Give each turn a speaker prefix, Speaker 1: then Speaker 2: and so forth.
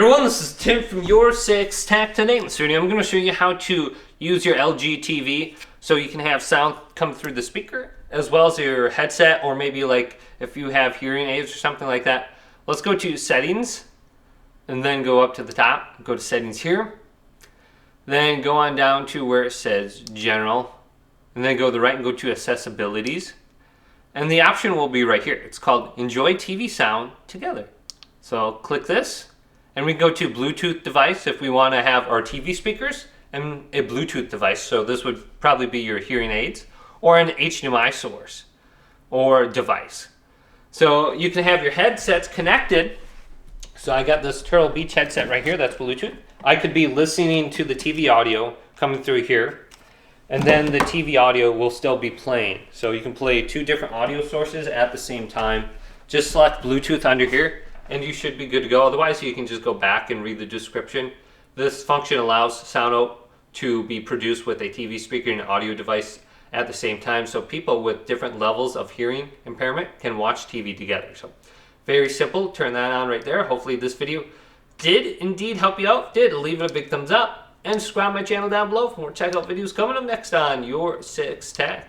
Speaker 1: Everyone, this is Tim from Your 6 Tech. Today in this video, I'm going to show you how to use your LG TV so you can have sound come through the speaker as well as your headset, or maybe like if you have hearing aids or something like that. Let's go to settings and then go up to the top. Go to settings here. Then go on down to where it says general, and then go to the right and go to accessibilities. And the option will be right here. It's called enjoy TV sound together. So click this. And we can go to Bluetooth device if we want to have our TV speakers and a Bluetooth device. So this would probably be your hearing aids or an HDMI source or device. So you can have your headsets connected. So I got this Turtle Beach headset right here. That's Bluetooth. I could be listening to the TV audio coming through here, and then the TV audio will still be playing. So you can play two different audio sources at the same time. Just select Bluetooth under here, and you should be good to go. Otherwise, you can just go back and read the description. This function allows sound out to be produced with a TV speaker and an audio device at the same time, so people with different levels of hearing impairment can watch TV together. So very simple. Turn that on right there. Hopefully this video did indeed help you out. Leave it a big thumbs up and subscribe to my channel down below for more checkout videos coming up next on Your 6 Tech.